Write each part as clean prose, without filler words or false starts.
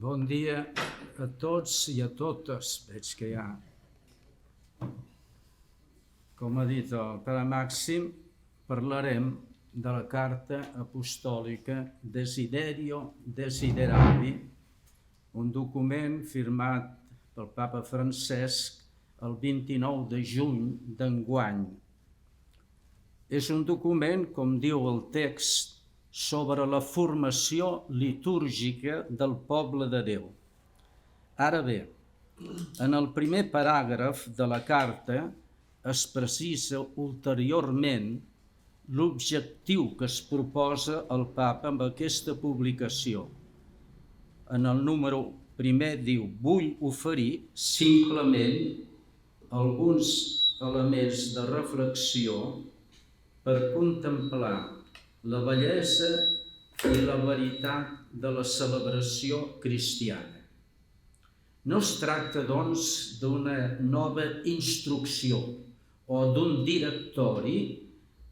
Bon dia a tots i a totes. Veig que hi ha. Com ha dit el pare Màxim, parlarem de la carta apostòlica Desiderio Desideravi, un document firmat pel papa Francesc el 29 de juny d'enguany. És un document, com diu el text, sobre la formació litúrgica del poble de Déu. Ara bé, en el primer paràgraf de la carta es precisa ulteriorment l'objectiu que es proposa el papa amb aquesta publicació. En el número primer diu: vull oferir simplement alguns elements de reflexió per contemplar la bellesa i la veritat de la celebració cristiana. No es tracta, doncs, d'una nova instrucció o d'un directori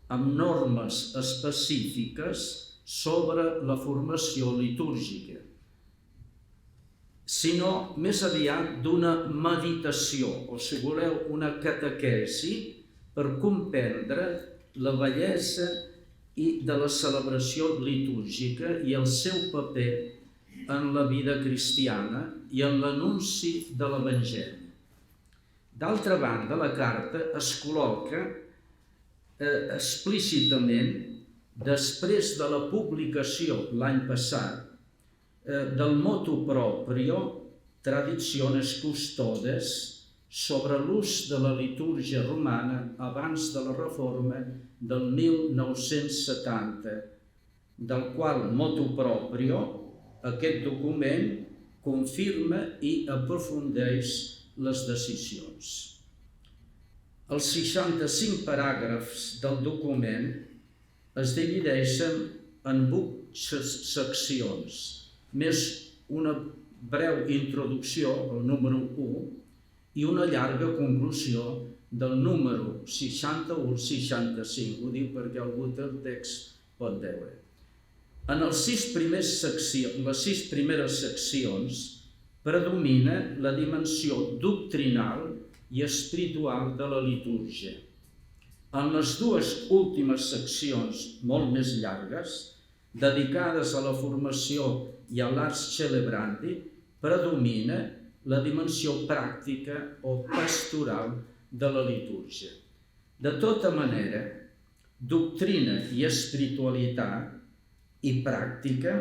amb normes específiques sobre la formació litúrgica, sinó més aviat d'una meditació, o si voleu, una catequesi per comprendre la bellesa i de la celebració litúrgica i el seu paper en la vida cristiana i en l'anunci de l'Evangeli. D'altra banda, la carta es col·loca explícitament després de la publicació l'any passat del motu proprio Traditiones Custodes sobre l'ús de la litúrgia romana abans de la reforma del 1970, del qual motu proprio aquest document confirma i aprofundeix les decisions. Els 65 paràgrafs del document es divideixen en 8 seccions, més una breu introducció, el número 1, i una llarga conclusió del número 61-65. Ho dic perquè algú del text pot veure. En les 6 primeres seccions predomina la dimensió doctrinal i espiritual de la litúrgia. En les 2 últimes seccions, molt més llargues, dedicades a la formació i a l'ars celebrandi, predomina la dimensió pràctica o pastoral de la litúrgia. De tota manera, doctrina i espiritualitat i pràctica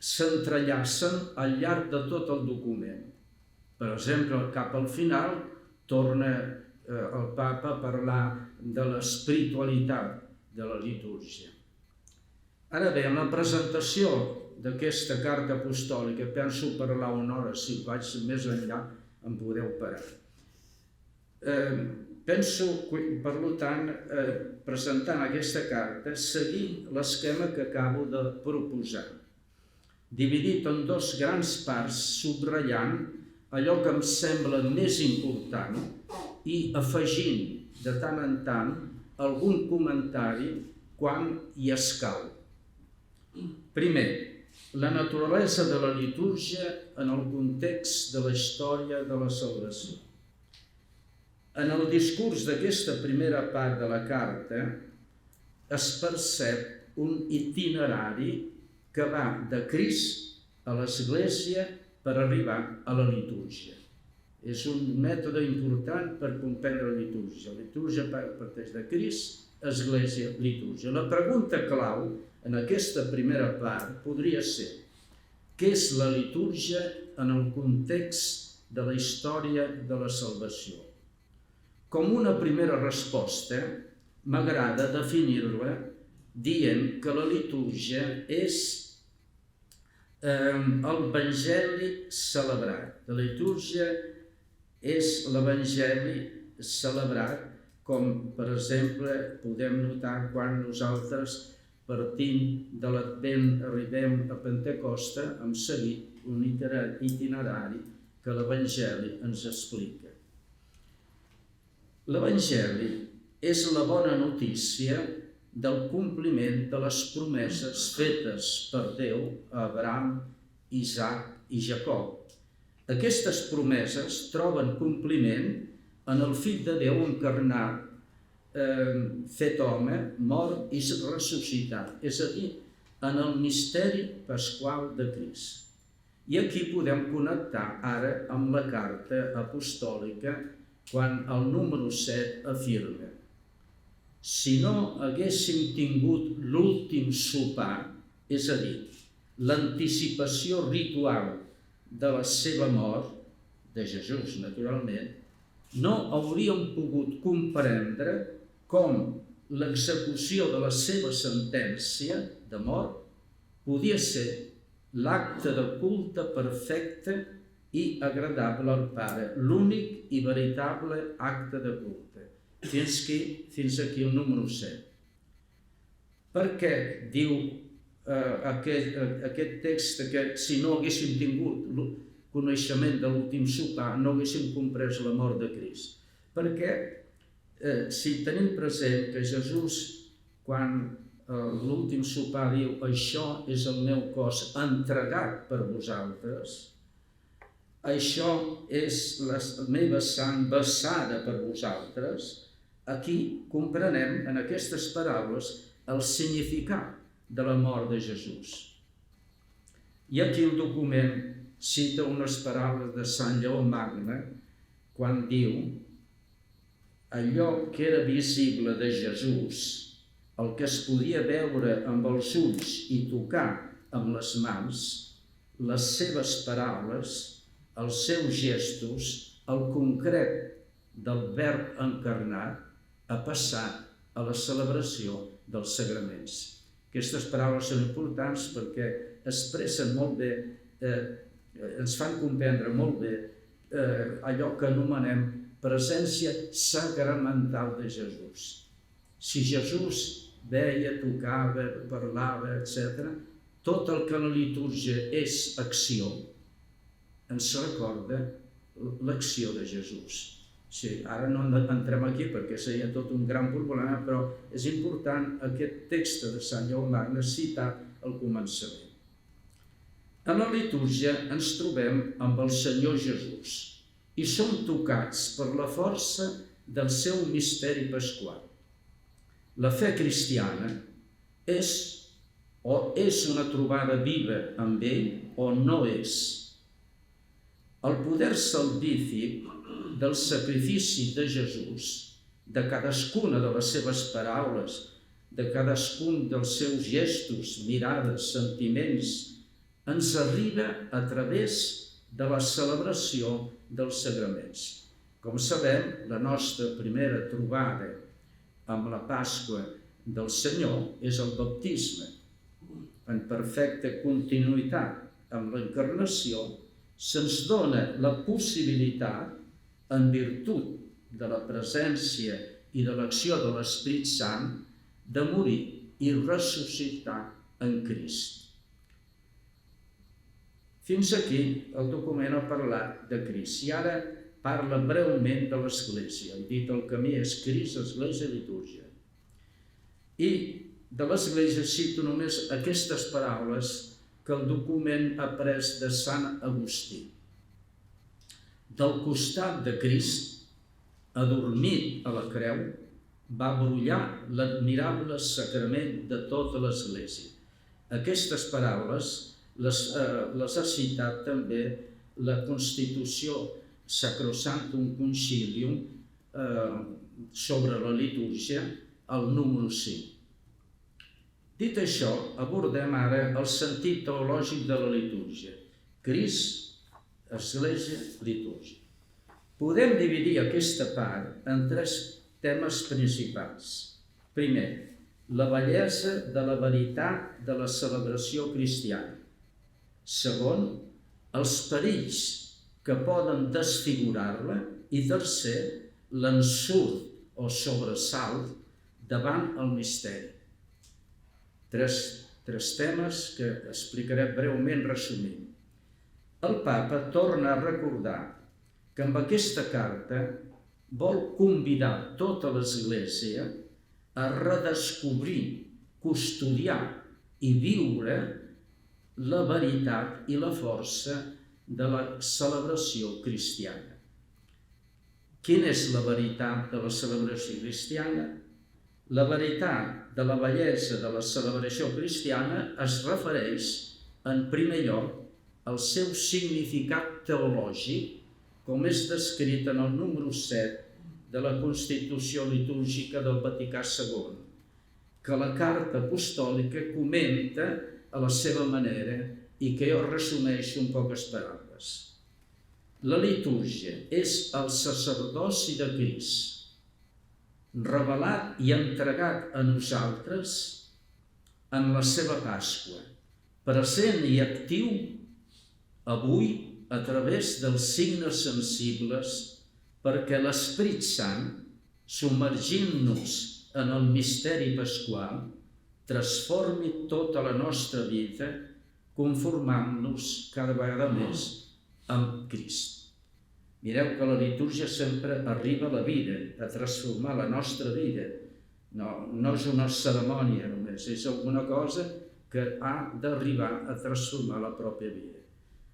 s'entrellacen al llarg de tot el document. Per exemple, cap al final torna el papa a parlar de l'espiritualitat de la litúrgia. Ara bé, en la presentació d'aquesta carta apostòlica, penso parlar una hora, si vaig més enllà em podeu parar. Penso, per tant, presentant aquesta carta, seguir l'esquema que acabo de proposar, dividit en 2 grans parts, subratllant allò que em sembla més important i afegint de tant en tant algun comentari quan hi escau. Primer, la naturalesa de la litúrgia en el context de la història de la salvació. En el discurs d'aquesta primera part de la carta es percep un itinerari que va de Crist a l'Església per arribar a la litúrgia. És un mètode important per comprendre la litúrgia. La litúrgia parteix de Crist, Església, litúrgia. La pregunta clau en aquesta primera part podria ser: què és la litúrgia en el context de la història de la salvació? Com una primera resposta, m'agrada definir-la dient que la litúrgia és l'Evangeli celebrat. La litúrgia és l'Evangeli celebrat, com per exemple podem notar quan nosaltres partint de l'Advent arribem a Pentecosta, hem seguit un itinerari que l'Evangeli ens explica. L'Evangeli és la bona notícia del compliment de les promeses fetes per Déu a Abraham, Isaac i Jacob. Aquestes promeses troben compliment en el Fill de Déu encarnat, fet home, mort i ressuscitat, és a dir, en el misteri pasqual de Crist. I aquí podem connectar ara amb la carta apostòlica quan el número 7 afirma: si no haguéssim tingut l'últim sopar, és a dir, l'anticipació ritual de la seva mort, de Jesús naturalment, no hauríem pogut comprendre com l'execució de la seva sentència de mort podia ser l'acte de culte perfecte i agradable al Pare, l'únic i veritable acte de culte. Fins aquí el número 7. Per què diu aquest text que si no haguéssim tingut coneixement de l'últim sopar no haguéssim comprès la mort de Crist? Perquè si tenim present que Jesús, quan l'últim sopar diu això és el meu cos entregat per vosaltres, això és la meva sang vessada per vosaltres, aquí comprenem en aquestes paraules el significat de la mort de Jesús. I aquí el document cita unes paraules de Sant Lleó Magne quan diu: allò que era visible de Jesús, el que es podia veure amb els ulls i tocar amb les mans, les seves paraules, els seus gestos, el concret del verb encarnat, ha passat a la celebració dels sagraments. Aquestes paraules són importants perquè expressen molt bé, ens fan comprendre molt bé allò que anomenem presència sacramental de Jesús. Si Jesús veia, tocava, parlava, etc., tot el que la litúrgia és acció, ens recorda l'acció de Jesús. Sí, ara no entrem aquí perquè seria tot un gran problema, però és important aquest text de Sant Lleó Magne citat al començament. En la litúrgia ens trobem amb el Senyor Jesús i som tocats per la força del seu misteri pasqual. La fe cristiana és una trobada viva amb ell o no és. El poder salvífic del sacrifici de Jesús, de cadascuna de les seves paraules, de cadascun dels seus gestos, mirades, sentiments, ens arriba a través de la celebració dels sagraments. Com sabem, la nostra primera trobada amb la Pasqua del Senyor és el baptisme. En perfecta continuïtat amb l'encarnació, se'ns dona la possibilitat, en virtut de la presència i de l'acció de l'Espírit Sant, de morir i ressuscitar en Crist. Fins aquí el document ha parlat de Crist i ara parla breument de l'Església. He dit el camí és Crist, Església, litúrgia. I de l'Església cito només aquestes paraules que el document ha pres de Sant Agustí. Del costat de Crist, adormit a la creu, va brollar l'admirable sacrament de tota l'Església. Aquestes paraules les ha citat també la Constitució Sacrosanctum Concilium sobre la litúrgia, el número 5. Dit això, abordem ara el sentit teològic de la litúrgia. Crist, Església, litúrgia. Podem dividir aquesta part en 3 temes principals. Primer, la bellesa de la veritat de la celebració cristiana. Segon, els perills que poden desfigurar-la. I tercer, l'ensurt o sobresalt davant el misteri. 3 temes que explicaré breument resumint. El Papa torna a recordar que amb aquesta carta vol convidar tota l'Església a redescobrir, custodiar i viure la veritat i la força de la celebració cristiana. Quina és la veritat de la celebració cristiana? La veritat de la bellesa de la celebració cristiana es refereix, en primer lloc, al seu significat teològic, com és descrit en el número 7 de la Constitució litúrgica del Vaticà II, que la carta apostòlica comenta a la seva manera i que jo resumeixo en poques paraules. La litúrgia és el sacerdoci de Crist, revelat i entregat a nosaltres en la seva Pasqua, present i actiu avui a través dels signes sensibles, perquè l'Esperit Sant, submergint-nos en el misteri pasqual, transformi tota la nostra vida, conformant-nos cada vegada més amb Crist. Mireu que la litúrgia sempre arriba a la vida, a transformar la nostra vida. No és una cerimònia només, és alguna cosa que ha d'arribar a transformar la pròpia vida.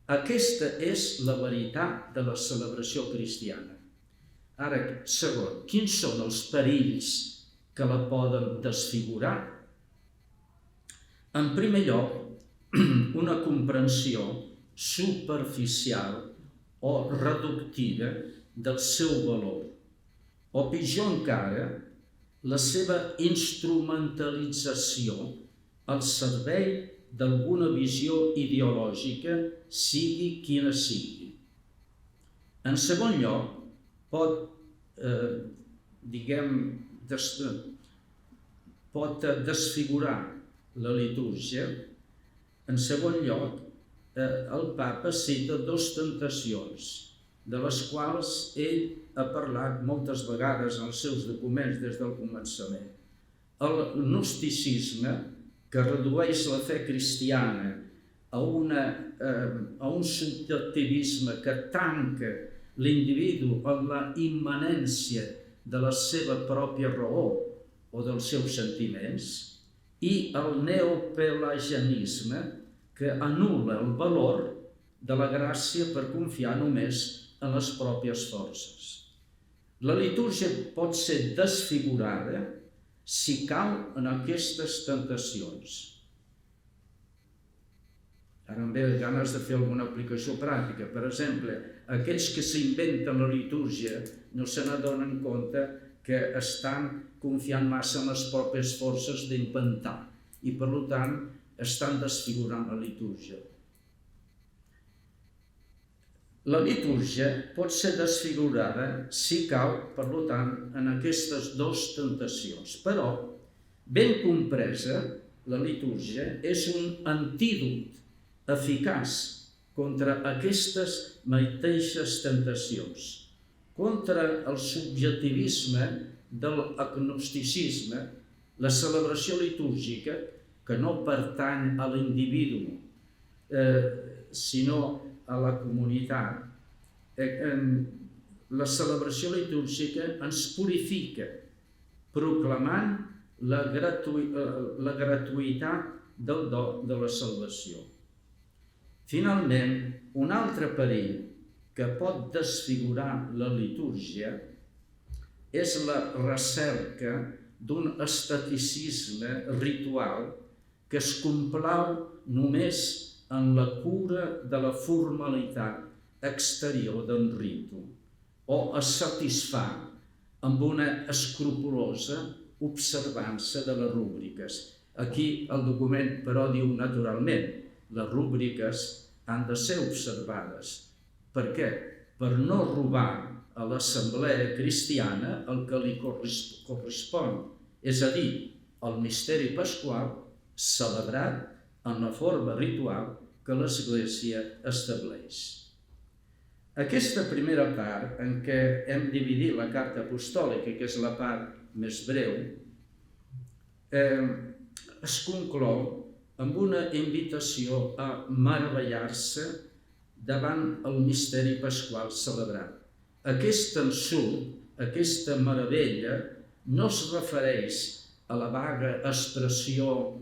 Aquesta és la veritat de la celebració cristiana. Ara, segon, quins són els perills que la poden desfigurar? En primer lloc, una comprensió superficial o reductiva del seu valor, o pitjor encara, la seva instrumentalització al servei d'alguna visió ideològica, sigui quina sigui. En segon lloc, pot desfigurar la litúrgia. En segon lloc, el papa cita dues tentacions, de les quals ell ha parlat moltes vegades en els seus documents des del començament. El gnosticisme, que redueix la fe cristiana a un subjectivisme que tanca l'individu en la immanència de la seva pròpia raó o dels seus sentiments, i el neopelagianisme, que anul·la el valor de la gràcia per confiar només en les pròpies forces. La litúrgia pot ser desfigurada si cau en aquestes tentacions. Ara em ve ganes de fer alguna aplicació pràctica. Per exemple, aquells que s'inventen la litúrgia no se n'adonen compte que estan confiant massa en les pròpies forces d'inventar i, per tant, estan desfigurant la litúrgia. La litúrgia pot ser desfigurada si cau, per tant, en aquestes dues tentacions. Però, ben compresa, la litúrgia és un antídot eficaç contra aquestes mateixes tentacions, contra el subjectivisme del agnosticisme, la celebració litúrgica, que no pertany a l'individu, sinó a la comunitat. La celebració litúrgica ens purifica, proclamant la gratuïtat del do de la salvació. Finalment, un altre perill que pot desfigurar la litúrgia és la recerca d'un esteticisme ritual que es complau només en la cura de la formalitat exterior d'un ritu, o es satisfà amb una escrupulosa observança de les rúbriques. Aquí el document, però, diu naturalment, les rúbriques han de ser observades. Per què? Per no robar a l'assemblea cristiana el que li correspon, és a dir, el misteri pasqual celebrat en la forma ritual que l'Església estableix. Aquesta primera part, en què hem dividit la carta apostòlica, que és la part més breu, es conclou amb una invitació a meravellar-se davant el misteri pasqual celebrat. Aquest ensurt, aquesta meravella, no es refereix a la vaga expressió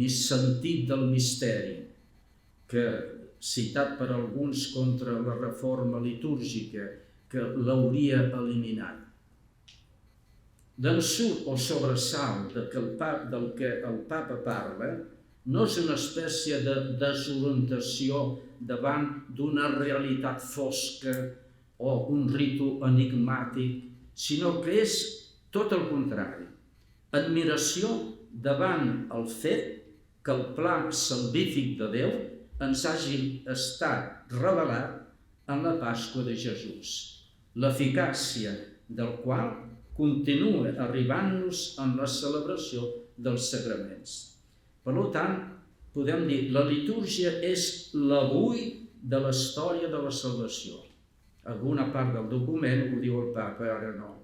sentit del misteri, que, citat per alguns contra la reforma litúrgica, que l'hauria eliminat. D'ensurt o sobresalt del que el Papa parla no és una espècie de desorientació davant d'una realitat fosca o un ritu enigmàtic, sinó que és tot el contrari. Admiració davant el fet que el pla salvífic de Déu ens hagi estat revelat en la Pasqua de Jesús, l'eficàcia del qual continua arribant-nos en la celebració dels sagraments. Per tant, podem dir que la litúrgia és l'avui de la història de la salvació. Alguna part del document ho diu el Papa, ara no.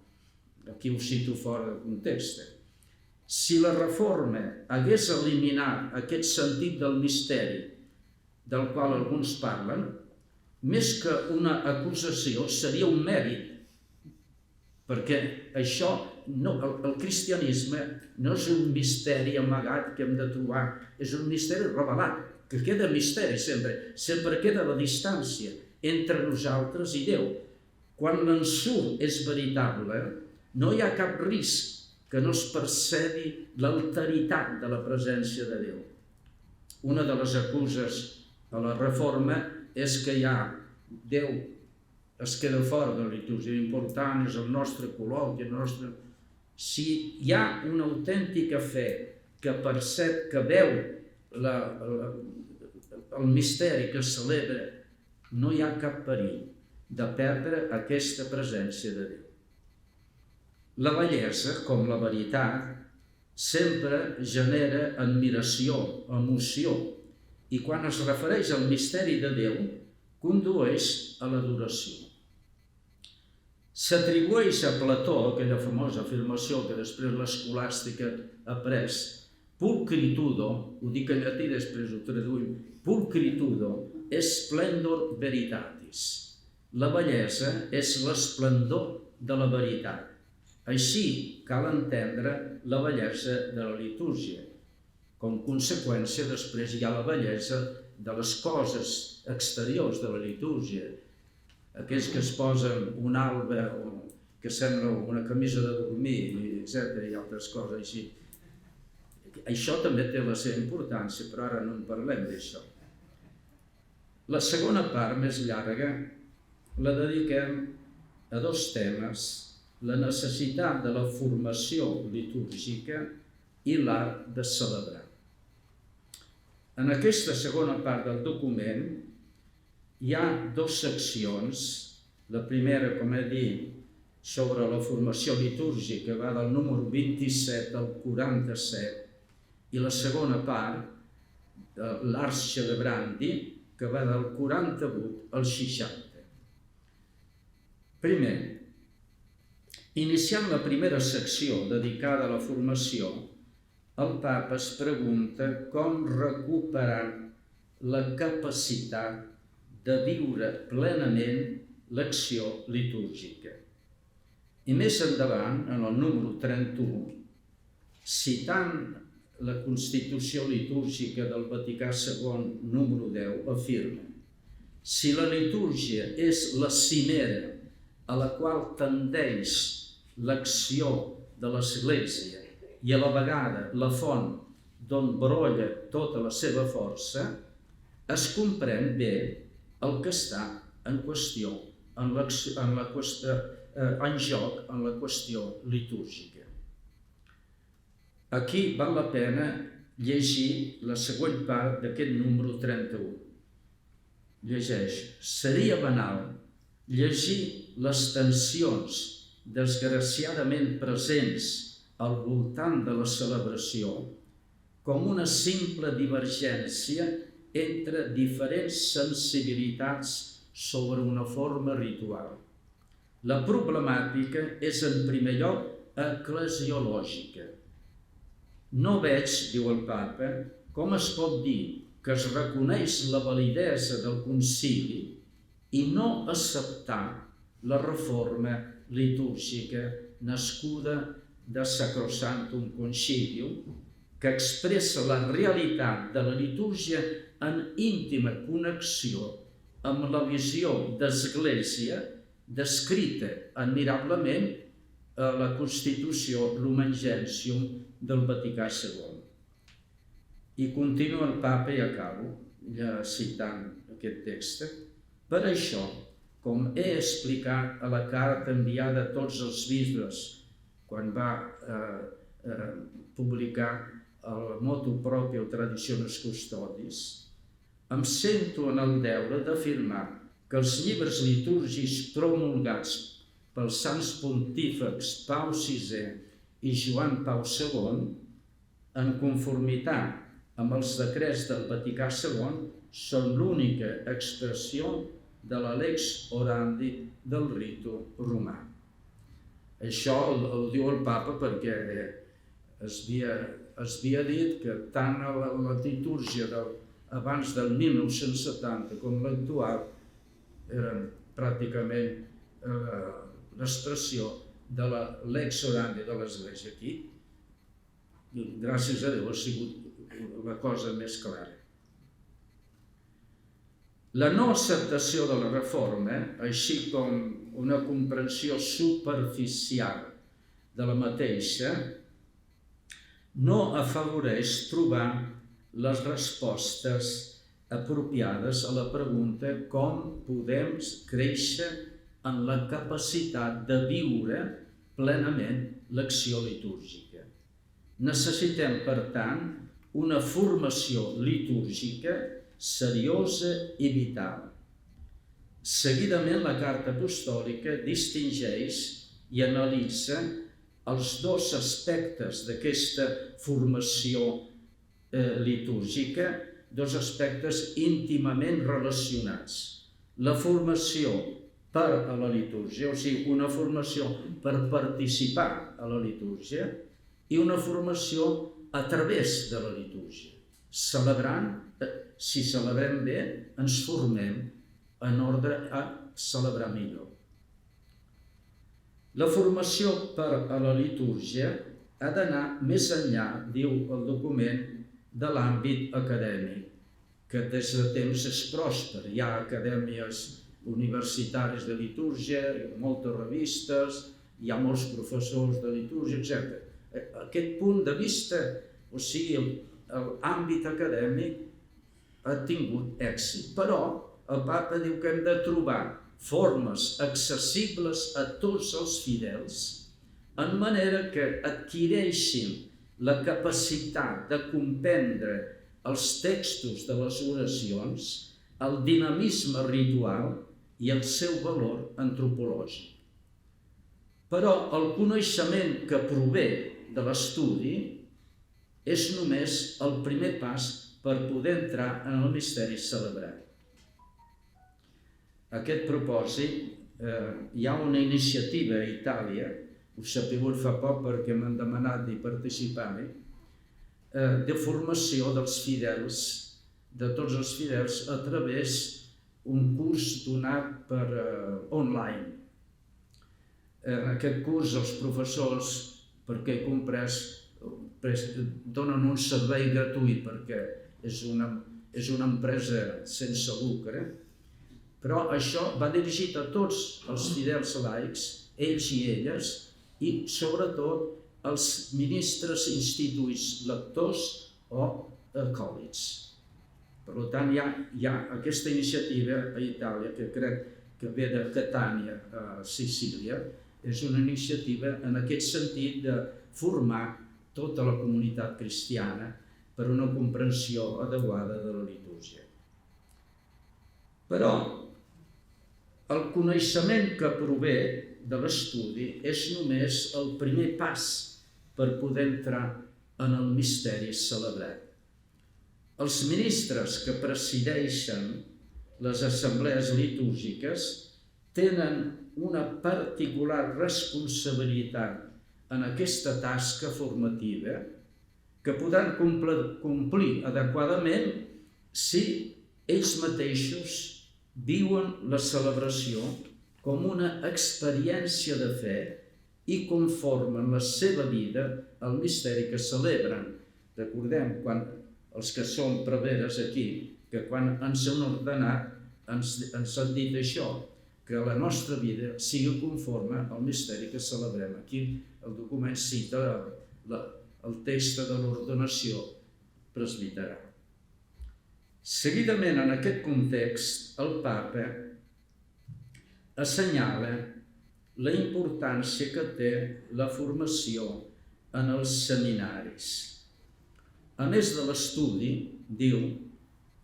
Aquí ho cito fora de context. Si la Reforma hagués eliminat aquest sentit del misteri del qual alguns parlen, més que una acusació seria un mèrit, perquè això, el cristianisme no és un misteri amagat que hem de trobar, és un misteri revelat, que queda misteri sempre queda la distància entre nosaltres i Déu. Quan l'ensurt és veritable, no hi ha cap risc que no es percebi l'alteritat de la presència de Déu. Una de les acuses a la Reforma és que Déu es queda fora de la litúrgia, l'important és el nostre col·loqui, Si hi ha una autèntica fe que percep, que veu el misteri que es celebra, no hi ha cap perill de perdre aquesta presència de Déu. La bellesa, com la veritat, sempre genera admiració, emoció, i quan es refereix al misteri de Déu, condueix a l'adoració. S'atribueix a Plató, aquella famosa afirmació que després l'escolàstica ha pres, pulcritudo, ho dic en llatí, després ho traduïm, pulcritudo és splendor veritatis. La bellesa és l'esplendor de la veritat. Així cal entendre la bellesa de la litúrgia. Com a conseqüència, després hi ha la bellesa de les coses exteriors de la litúrgia. Aquells que es posen un alba que sembla una camisa de dormir, etc. i altres coses així. Això també té la seva importància, però ara no en parlem d'això. La segona part, més llarga, la dediquem a dos temes: la necessitat de la formació litúrgica i l'art de celebrar. En aquesta segona part del document hi ha dues seccions. La primera, com he dit, sobre la formació litúrgica, va del número 27 al 47, i la segona part, l'Ars Celebrandi, que va del 48 al 60. Primer, iniciant la primera secció dedicada a la formació, el Papa es pregunta com recuperar la capacitat de viure plenament l'acció litúrgica. I més endavant, en el número 31, citant la Constitució litúrgica del Vaticà II, número 10, afirma: si la litúrgia és la cimera a la qual tendeix l'acció de l'Església i a la vegada la font d'on brolla tota la seva força, es comprèn bé el que està en qüestió, en joc en la qüestió litúrgica. Aquí val la pena llegir la següent part d'aquest número 31. Llegeix: seria banal llegir les tensions desgraciadament presents al voltant de la celebració com una simple divergència entre diferents sensibilitats sobre una forma ritual. La problemàtica és, en primer lloc, eclesiològica. No veig, diu el Papa, com es pot dir que es reconeix la validesa del concili i no acceptar la reforma litúrgica nascuda de Sacrosanctum Concilium, que expressa la realitat de la litúrgia en íntima connexió amb la visió d'Església descrita admirablement a la Constitució Lumen Gentium del Vaticà II. I continua el papa, i acabo citant aquest text. Per això, com he explicat a la carta enviada a tots els bisbes quan va publicar el motu proprio Traditionis Custodis, em sento en el deure d'afirmar que els llibres litúrgics promulgats pels sants pontífex Pau VI i Joan Pau II, en conformitat amb els decrets del Vaticà II, són l'única expressió de la lex orandi del ritu romà. Això ho diu el papa perquè es havia dit que tant la litúrgia abans del 1970 com l'actual eren pràcticament l'expressió de la lex orandi de l'Església. Aquí, gràcies a Déu, ha sigut la cosa més clara. La no acceptació de la reforma, així com una comprensió superficial de la mateixa, no afavoreix trobar les respostes apropiades a la pregunta com podem créixer en la capacitat de viure plenament l'acció litúrgica. Necessitem, per tant, una formació litúrgica seriosa i vital. Seguidament, la Carta Apostòlica distingeix i analitza els dos aspectes d'aquesta formació litúrgica, dos aspectes íntimament relacionats. La formació per a la litúrgia, o sigui, una formació per participar a la litúrgia, i una formació a través de la litúrgia. Celebrant, si celebrem bé, ens formem en ordre a celebrar millor. La formació per a la litúrgia ha d'anar més enllà, diu el document, de l'àmbit acadèmic, que des de temps és pròsper. Hi ha acadèmies universitàries de litúrgia, moltes revistes, hi ha molts professors de litúrgia, etc. Aquest punt de vista, o sigui, l'àmbit acadèmic ha tingut èxit, però el papa diu que hem de trobar formes accessibles a tots els fidels, en manera que adquireixin la capacitat de comprendre els textos de les oracions, el dinamisme ritual i el seu valor antropològic. Però el coneixement que prové de l'estudi és només el primer pas per poder entrar en el misteri celebrat. A aquest propòsit, hi ha una iniciativa a Itàlia, ho he sabut fa poc perquè m'han demanat de participar-hi, de formació dels fidels, de tots els fidels, a través d'un curs donat per online. En aquest curs els professors, perquè he comprès, donen un servei gratuït perquè és una empresa sense lucre, però això va dirigit a tots els fidels laics, ells i elles, i sobretot els ministres instituïts, lectors o acòlits. Per tant, hi ha aquesta iniciativa a Itàlia, que crec que ve de Catània, a Sicília. És una iniciativa en aquest sentit de formar tota la comunitat cristiana per una comprensió adequada de la litúrgia. Però el coneixement que prové de l'estudi és només el primer pas per poder entrar en el misteri celebrat. Els ministres que presideixen les assemblees litúrgiques tenen una particular responsabilitat en aquesta tasca formativa que podran complir adequadament si ells mateixos viuen la celebració com una experiència de fe i conformen la seva vida al misteri que celebren. Recordem, quan els que som preveres aquí, que quan ens hem ordenat ens han dit això, que la nostra vida sigui conforme al misteri que celebrem. Aquí el document cita el text de l'ordenació presbiteral. Seguidament, en aquest context, el Papa assenyala la importància que té la formació en els seminaris. A més de l'estudi, diu,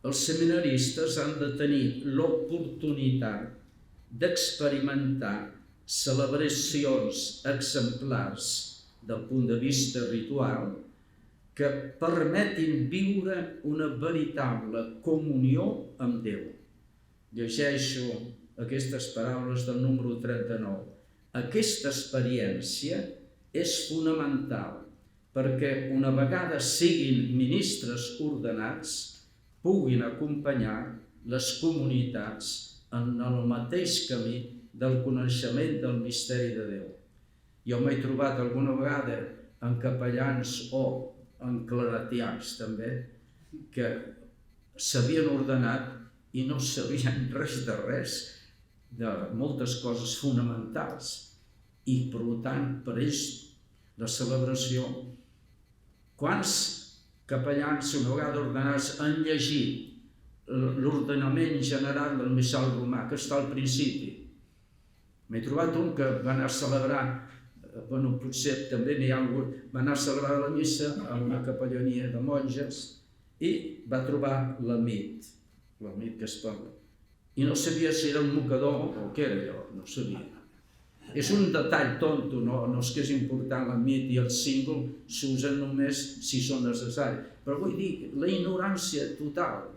els seminaristes han de tenir l'oportunitat d'experimentar celebracions exemplars del punt de vista ritual que permetin viure una veritable comunió amb Déu. Llegeixo aquestes paraules del número 39. Aquesta experiència és fonamental perquè una vegada siguin ministres ordenats puguin acompanyar les comunitats en el mateix camí del coneixement del misteri de Déu. Jo m'he trobat alguna vegada en capellans o en cleratians també que s'havien ordenat i no sabien res de moltes coses fonamentals i per tant per ells la celebració. Quants capellans una vegada ordenats han llegit l'ordenament general del missal romà que està al principi? M'he trobat un que va anar a celebrar, potser també n'hi ha algun, va anar a celebrar la missa a una capellania de monges i va trobar l'ermit que es parla. I no sabia si era un mocador o què era allò, no sabia. És un detall tonto, no és que és important, l'ermit i el símbol s'usen només si són necessaris. Però vull dir, la ignorància total.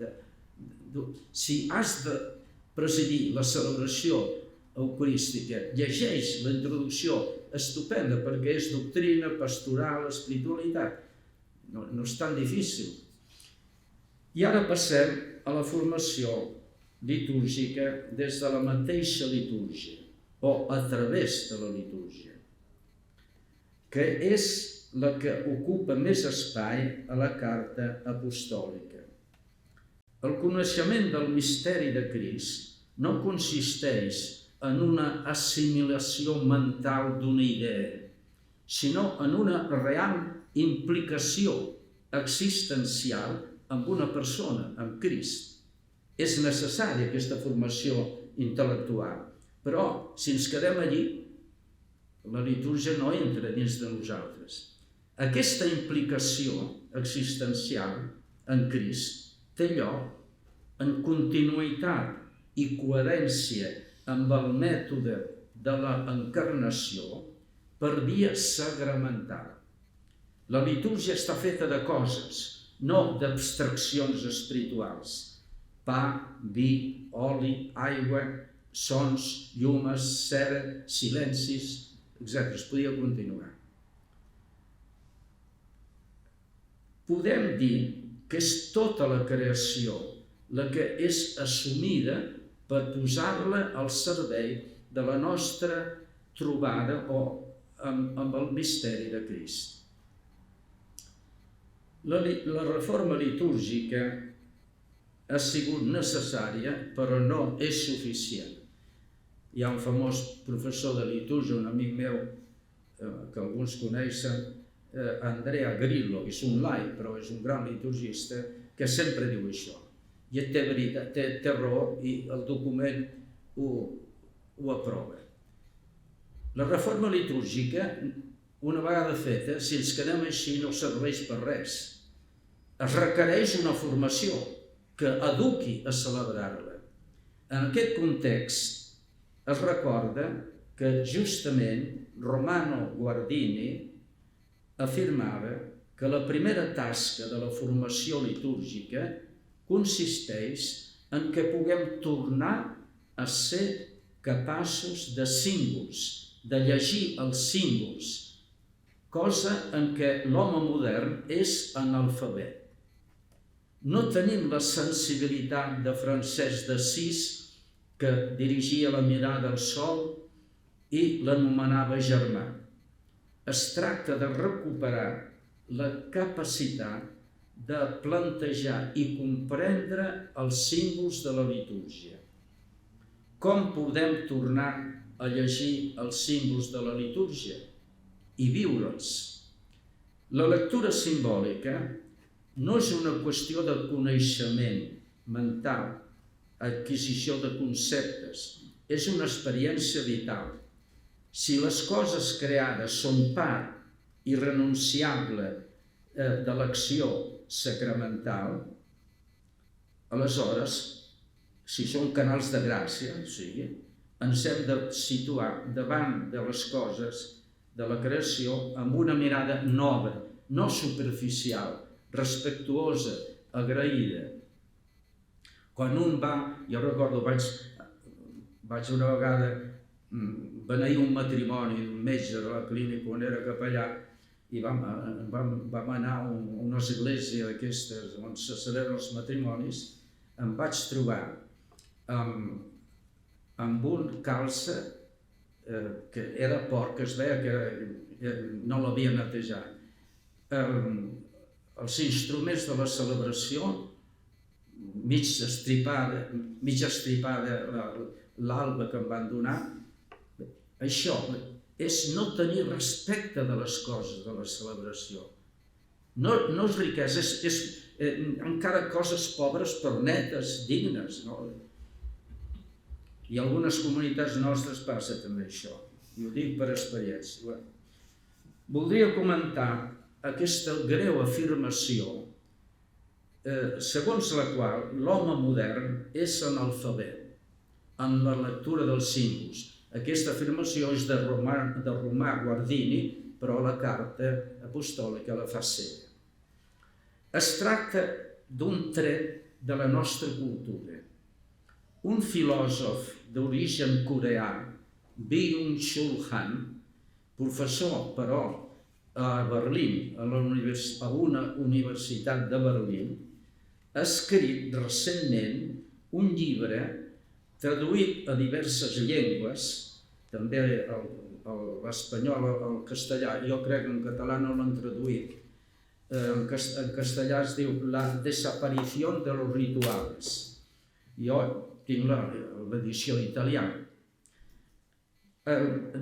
Si has de presidir la celebració eucarística, llegeix la introducció estupenda perquè és doctrina, pastoral, espiritualitat. No és tan difícil. I ara passem a la formació litúrgica des de la mateixa litúrgia o a través de la litúrgia, que és la que ocupa més espai a la carta apostòlica. El coneixement del misteri de Crist no consisteix en una assimilació mental d'una idea, sinó en una real implicació existencial amb una persona, amb Crist. És necessària aquesta formació intel·lectual, però si ens quedem allí, la litúrgia no entra dins de nosaltres. Aquesta implicació existencial en Crist té lloc en continuïtat i coherència amb el mètode de l'encarnació per via sacramental. La litúrgia està feta de coses, no d'abstraccions espirituals. Pa, vi, oli, aigua, sons, llumes, cera, silencis, etc. Es podria continuar. Podem dir que és tota la creació la que és assumida per posar-la al servei de la nostra trobada amb el misteri de Crist. La reforma litúrgica ha sigut necessària, però no és suficient. Hi ha un famós professor de litúrgia, un amic meu, que alguns coneixen, Andrea Grillo, que és un laic, però és un gran liturgista, que sempre diu això. I té raó i el document ho aprova. La reforma litúrgica, una vegada feta, si ens quedem així, no serveix per res. Es requereix una formació que eduqui a celebrar-la. En aquest context es recorda que justament Romano Guardini afirmava que la primera tasca de la formació litúrgica consisteix en que puguem tornar a ser capaços de símbols, de llegir els símbols, cosa en què l'home modern és analfabet. No tenim la sensibilitat de Francesc d'Assís, que dirigia la mirada al sol i l'anomenava germà. Es tracta de recuperar la capacitat de plantejar i comprendre els símbols de la litúrgia. Com podem tornar a llegir els símbols de la litúrgia i viure'ls? La lectura simbòlica no és una qüestió de coneixement mental, adquisició de conceptes, és una experiència vital. Si les coses creades són part irrenunciable de l'acció sacramental, aleshores, si són canals de gràcia, ens hem de situar davant de les coses de la creació amb una mirada nova, no superficial, respectuosa, agraïda. Quan un va, jo recordo, vaig una vegada beneir un matrimoni d'un metge de la clínica on era capellà i vam anar a una església d'aquestes on se celebren els matrimonis. Em vaig trobar amb un calze que era porc, que es veia que no l'havia netejat. Els instruments de la celebració, mig estripada l'alba que em van donar, això és no tenir respecte de les coses de la celebració. No és riquesa, és encara coses pobres però netes, dignes. I a algunes comunitats nostres passa també això, i ho dic per experiència. Voldria comentar aquesta greu afirmació segons la qual l'home modern és analfabet en la lectura dels símbols. Aquesta afirmació és de Romà Guardini, però la carta apostòlica la fa seva. Es tracta d'un tret de la nostra cultura. Un filòsof d'origen coreà, Byung-Chul Han, professor però a Berlín, a una universitat de Berlín, ha escrit recentment un llibre traduït a diverses llengües, també l'espanyol, el castellà, jo crec que en català no l'han traduït. En castellà es diu La desaparición de los rituales. Jo tinc l'edició italiana.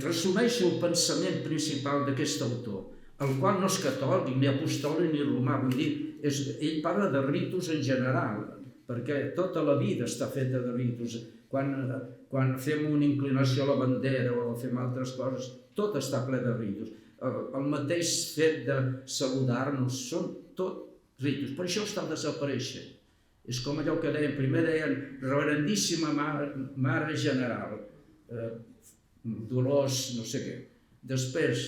Resumeixo el pensament principal d'aquest autor, el qual no és catòlic, ni apostòlic, ni romà. Vull dir, ell parla de ritus en general, perquè tota la vida està feta de ritus. Quan fem una inclinació a la bandera o fem altres coses, tot està ple de ritus. El mateix fet de saludar-nos són tot ritus, però això està desapareixent. És com allò que deien, primer deien reverendíssima mare general, Dolors no sé què, després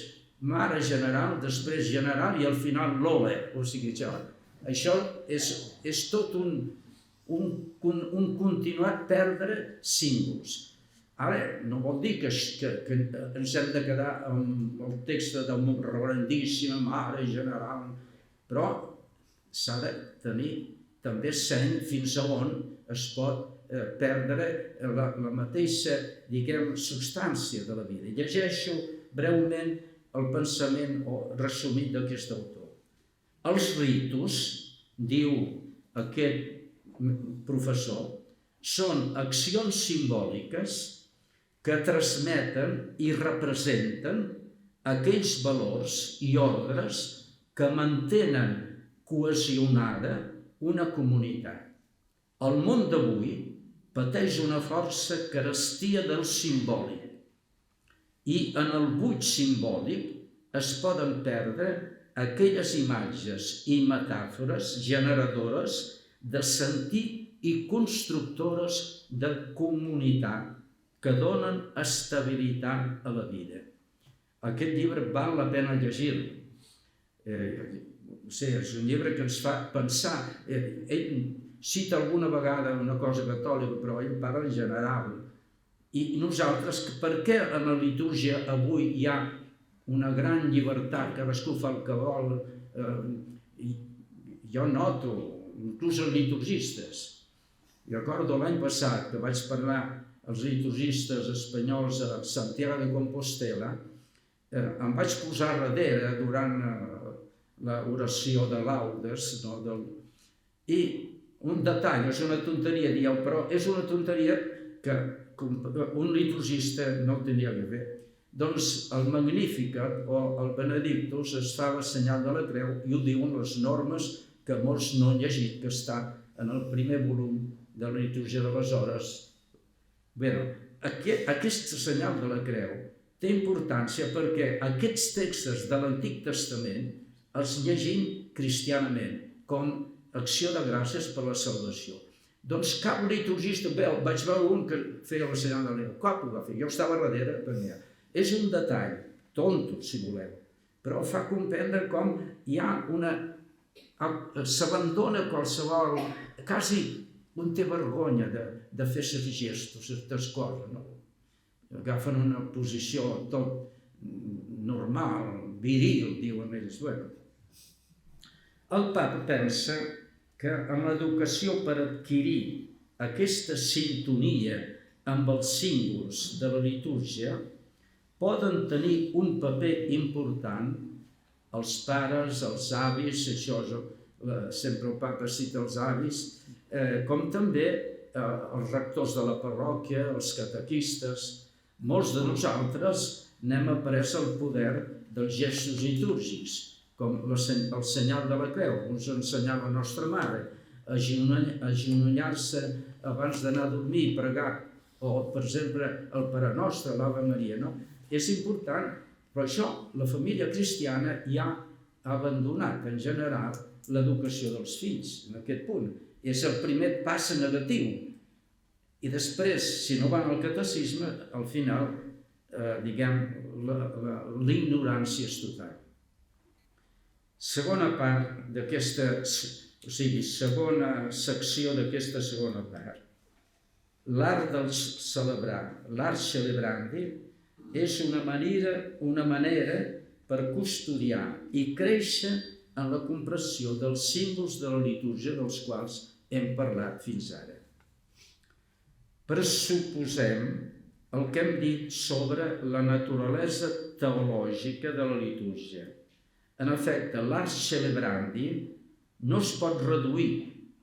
mare general, després general i al final l'ole, o sigui, això és tot un continuat perdre símbols. Ara, no vol dir que ens hem de quedar amb el text de reverendíssima mare general, però s'ha de tenir també seny fins a on es pot perdre la mateixa, diguem, substància de la vida. Llegeixo breument el pensament resumit d'aquest autor. Els ritus, diu aquest professor, són accions simbòliques que transmeten i representen aquells valors i ordres que mantenen cohesionada una comunitat. El món d'avui pateix una força carestia del simbòlic i en el buit simbòlic es poden perdre aquelles imatges i metàfores generadores de sentit i constructores de comunitat que donen estabilitat a la vida. Aquest llibre val la pena llegir-lo. És un llibre que ens fa pensar. Ell cita alguna vegada una cosa catòlica, però ell parla en general. I nosaltres, per què en la litúrgia avui hi ha una gran llibertat, cadascú fa el que vol? Jo noto, inclús els liturgistes. Recordo l'any passat que vaig parlar als liturgistes espanyols a Santiago de Compostela, em vaig posar darrere durant l'oració de laudes, no? I un detall, és una tonteria, dieu, però és una tonteria que un liturgista no tindria que fer. Doncs el Magnificat o el Benedictus es fa la senyal de la creu i ho diuen les normes que molts no han llegit, que està en el primer volum de la litúrgia de les hores. Bé, aquesta senyal de la creu té importància perquè aquests textos de l'Antic Testament els llegim cristianament, com acció de gràcies per la salvació. Doncs cap liturgista, vaig veure un que feia la senyal de la creu, cap ho va fer, jo estava darrere també. És un detall, tonto, si voleu, però fa comprendre com hi ha s'abandona qualsevol, quasi un té vergonya de fer certs gestos, certes coses, no? Agafen una posició tot normal, viril, diuen ells. El papa pensa que en l'educació per adquirir aquesta sintonia amb els símbols de la litúrgia poden tenir un paper important els pares, els avis, això sempre el papa cita els avis, com també els rectors de la parròquia, els catequistes. Molts de nosaltres n'hem après el poder dels gestos litúrgics, com el senyal de la creu, ens ensenyava la nostra mare, agenollar-se abans d'anar a dormir i pregar, o, per exemple, el Pare Nostre, l'Ave Maria, no? És important, però això la família cristiana ja ha abandonat, en general, l'educació dels fills, en aquest punt. És el primer pas negatiu. I després, si no van al catecisme, al final, diguem, l'ignorància és total. Segona part d'aquesta, segona secció d'aquesta segona part. L'art del celebrar, l'art celebrandi, és una manera per custodiar i créixer en la comprensió dels símbols de la litúrgia dels quals hem parlat fins ara. Pressuposem el que hem dit sobre la naturalesa teològica de la litúrgia. En efecte, l'art celebrandi no es pot reduir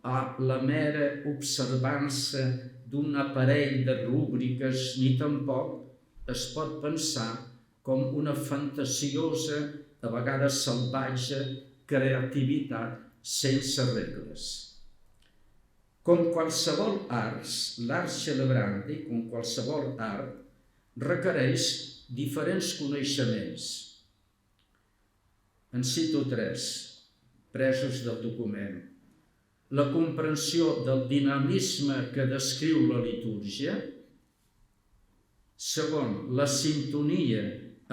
a la mera observança d'un aparell de rúbriques, ni tampoc es pot pensar com una fantasiosa, a vegades salvatge, creativitat sense regles. Com qualsevol art, l'art celebrandi, com qualsevol art, requereix diferents coneixements. En cito 3, presos del document. La comprensió del dinamisme que descriu la litúrgia. Segon, la sintonia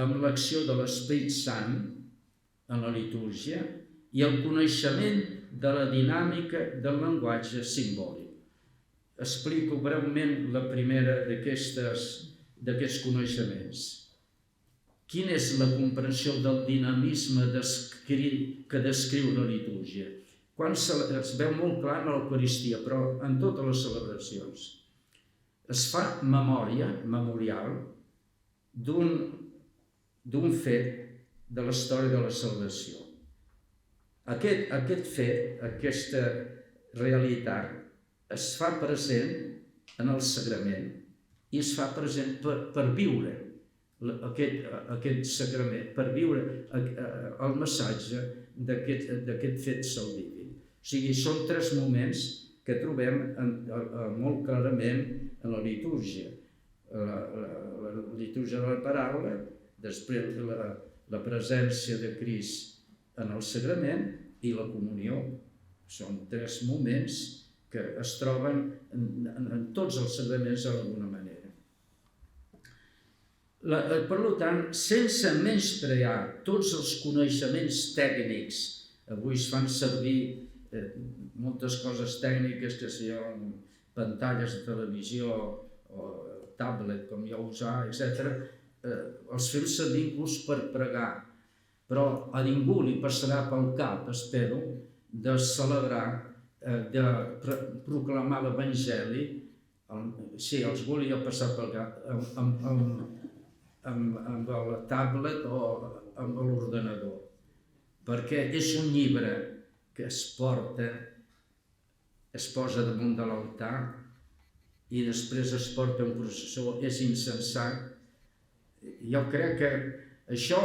amb l'acció de l'Esperit Sant en la litúrgia i el coneixement de la dinàmica del llenguatge simbòlic. Explico breument la primera d'aquests coneixements. Quina és la comprensió del dinamisme que descriu la litúrgia? Es veu molt clar en l'Eucaristia, però en totes les celebracions. Es fa memorial d'un fet de la història de la salvació. Aquest fet, aquesta realitat, es fa present en el sagrament i es fa present per viure aquest sagrament, per viure el missatge d'aquest fet salvífic. O sigui, són 3 moments que trobem molt clarament en la litúrgia. La litúrgia de la paraula, després la presència de Crist en el sagrament i la comunió. Són 3 moments que es troben en tots els sagraments d'alguna manera. Per tant, sense menysprear tots els coneixements tècnics, avui es fan servir moltes coses tècniques, que siguin pantalles de televisió o tablet, com ja usar, etc. Els fem servir inclús per pregar, però a ningú li passarà pel cap, espero, de celebrar, de proclamar l'Evangeli, si els volia passar pel cap, amb la tablet o amb l'ordenador. perquè és un llibre que es posa damunt de l'altar i després es porta en processó, és insensat. Jo crec que això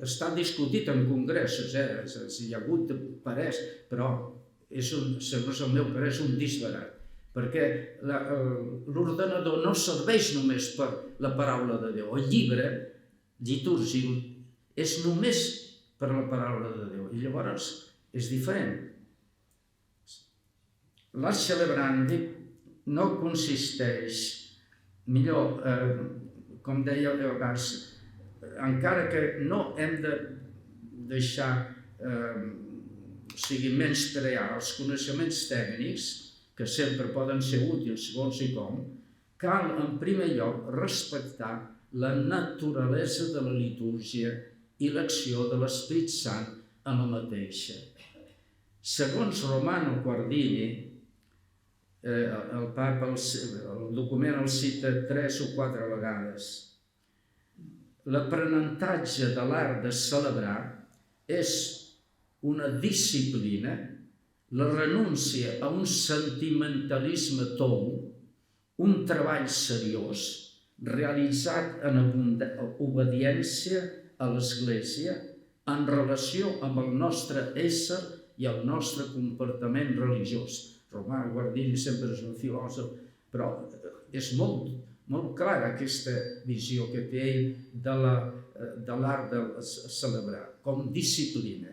està discutit en congressos, hi ha hagut parers, però segons el meu parer és un disbarat, perquè l'ordenador no serveix només per la paraula de Déu, el llibre litúrgic és només per la paraula de Déu, i llavors és diferent. L'art celebrandi no consisteix, millor, com deia abans, encara que no hem de deixar menysprear els coneixements tècnics, que sempre poden ser útils segons i com, cal en primer lloc respectar la naturalesa de la litúrgia i l'acció de l'Esperit Sant en la mateixa. Segons Romano Guardini, el Papa el document el cita 3 o 4 vegades, l'aprenentatge de l'art de celebrar és una disciplina, la renúncia a un sentimentalisme tou, un treball seriós realitzat en obediència a l'Església en relació amb el nostre ésser i el nostre comportament religiós. Romano Guardini sempre és un filòsof, però és molt clara aquesta visió que té ell de l'art de celebrar, com disciplina.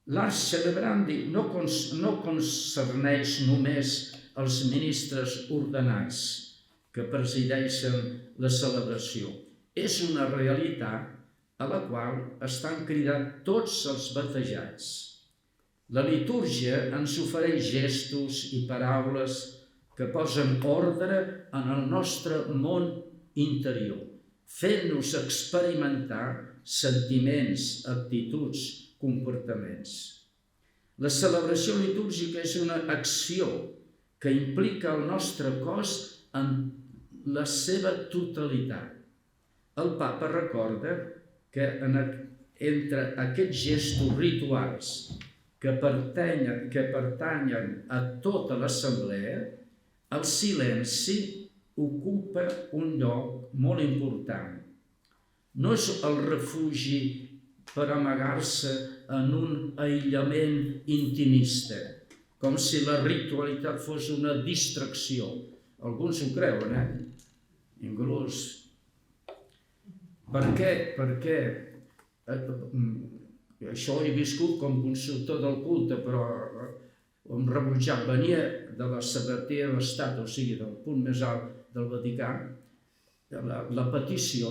L'art celebrandi no concerneix només els ministres ordenats que presideixen la celebració. És una realitat a la qual estan cridats tots els batejats. La litúrgia ens ofereix gestos i paraules que posen ordre en el nostre món interior, fent-nos experimentar sentiments, actituds, comportaments. La celebració litúrgica és una acció que implica el nostre cos en la seva totalitat. El Papa recorda que entre aquests gestos rituals que pertanyen a tota l'assemblea, el silenci ocupa un lloc molt important. No és el refugi per amagar-se en un aïllament intimista, com si la ritualitat fos una distracció. Alguns ho creuen, inclús. Per què? Perquè això ho he viscut com consultor del culte, però hem rebutjat, venia de la secretaria de l'Estat, o sigui, del punt més alt del Vaticà, la petició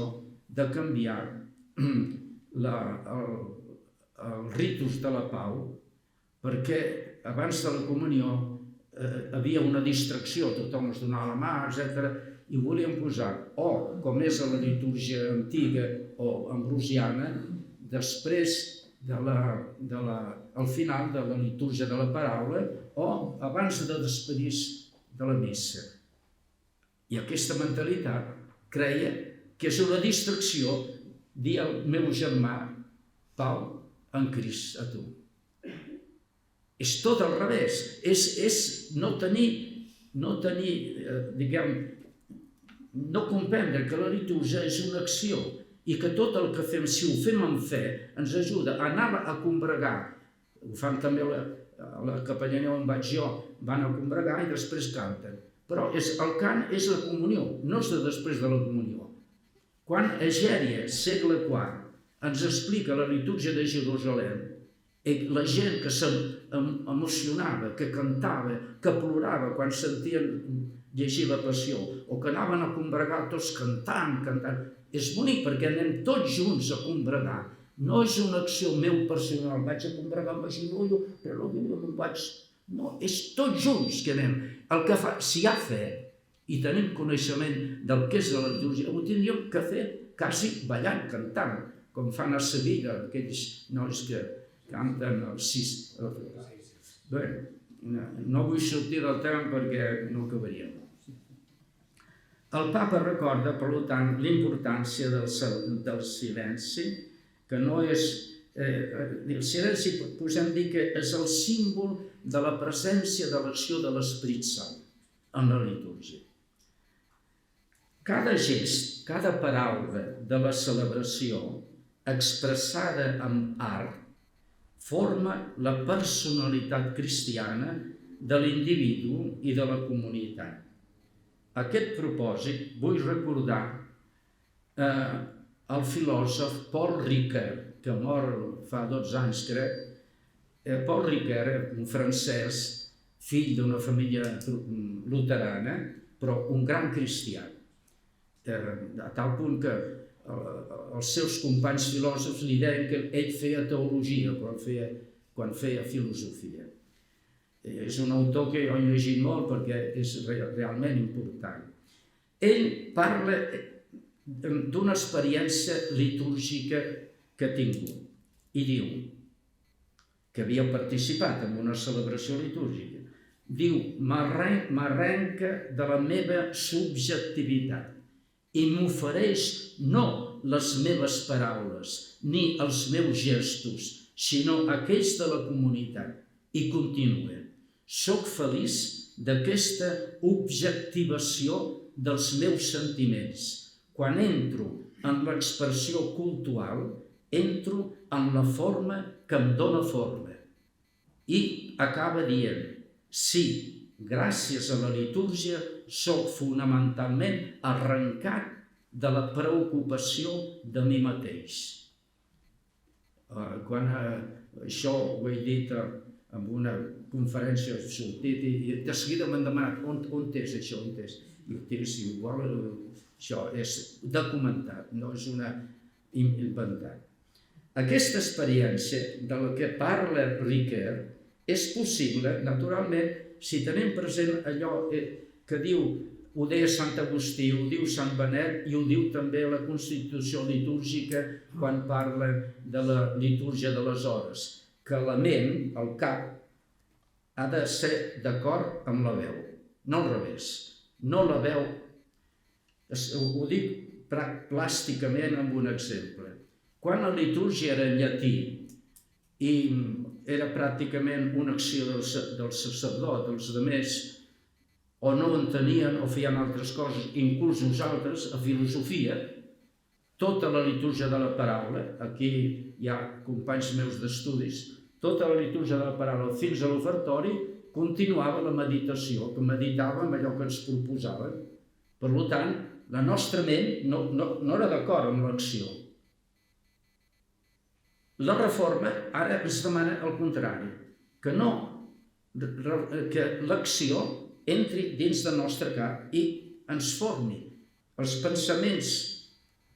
de canviar el ritus de la pau, perquè abans de la comunió havia una distracció, tothom es donava la mà, etc. I volíem posar, o com és a la litúrgia antiga o ambrosiana, després al final de la litúrgia de la paraula o abans de despedir-se de la missa. I aquesta mentalitat creia que és una distracció dir al meu germà, Pau, en Crist, a tu. És tot al revés, és no comprendre que la litúrgia és una acció i que tot el que fem, si ho fem amb fe, ens ajuda a anar a combregar. Ho fan també a la capellania on vaig jo, van a combregar i després canten. Però el cant és la comunió, no és després de la comunió. Quan Egèria, segle IV, ens explica la litúrgia de Jerusalem, la gent que s'emocionava, que cantava, que plorava quan sentien llegir la Passió, o que anaven a combregar tots cantant, és bonic perquè anem tots junts a combregar. No és una acció meu personal, vaig a combregar amb agilollo, però no vaig... No, és tots junts que anem. El que fa, si hi ha fe i tenim coneixement del que és la litúrgia, ho tindríem que fer quasi ballant, cantant, com fan a Sevilla, aquells nois que canten els 6. Bé, no vull sortir del tema perquè no acabaríem. El Papa recorda, per tant, l'importància del silenci, que no és El silenci podem dir que és el símbol de la presència de l'acció de l'Esperit Sant en la litúrgia. Cada gest, cada paraula de la celebració, expressada amb art, forma la personalitat cristiana de l'individu i de la comunitat. A aquest propòsit vull recordar el filòsof Paul Ricoeur, que mor fa 12 anys, crec. Paul Ricoeur, un francès, fill d'una família luterana, però un gran cristià, a tal punt que els seus companys filòsofs li deien que ell feia teologia quan feia filosofia. És un autor que jo he llegit molt perquè és realment important. Ell parla d'una experiència litúrgica que ha tingut i diu que havia participat en una celebració litúrgica. Diu, m'arrenca de la meva subjectivitat i m'ofereix no les meves paraules ni els meus gestos, sinó aquells de la comunitat. I continua. Soc feliç d'aquesta objectivació dels meus sentiments. Quan entro en l'expressió cultural, entro en la forma que em dóna forma. I acaba dient, sí, gràcies a la litúrgia, soc fonamentalment arrencat de la preocupació de mi mateix. Quan això ho he dit en una conferència, he sortit i de seguida m'han demanat on és això, on és? I si igual això és documentat, no és una inventat. Aquesta experiència de la que parla Ricoeur és possible, naturalment, si tenim present allò que diu, ho deia Sant Agustí, ho diu Sant Benet i ho diu també la Constitució litúrgica quan parla de la litúrgia de les hores, que la ment, el cap, ha de ser d'acord amb la veu, no al revés. No la veu, ho dic plàsticament amb un exemple. Quan la litúrgia era en llatí i era pràcticament una acció del sacerdot, els altres o no entenien o feien altres coses, inclús nosaltres, a filosofia, tota la litúrgia de la paraula, aquí hi ha companys meus d'estudis, tota la litúrgia de la paraula fins a l'ofertori, continuava la meditació, que meditàvem allò que ens proposaven. Per tant, la nostra ment no era d'acord amb l'acció. La reforma ara ens demana el contrari, que l'acció entri dins del nostre cap i ens formi. Els pensaments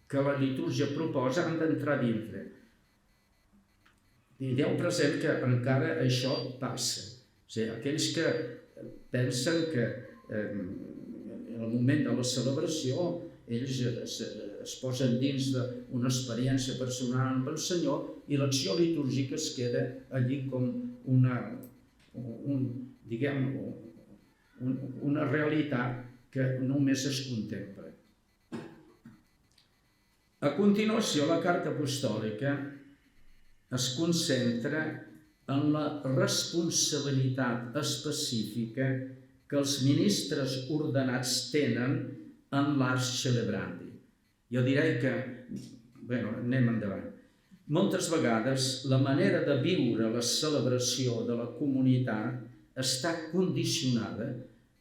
que la litúrgia proposa han d'entrar dintre. Tingueu present que encara això passa. O sigui, aquells que pensen que en el moment de la celebració ells es posen dins d'una experiència personal amb el Senyor i l'acció litúrgica es queda allí com una realitat que només es contempla. A continuació, la carta apostòlica es concentra en la responsabilitat específica que els ministres ordenats tenen en l'ars celebrandi. Jo diré que, anem endavant. Moltes vegades la manera de viure la celebració de la comunitat està condicionada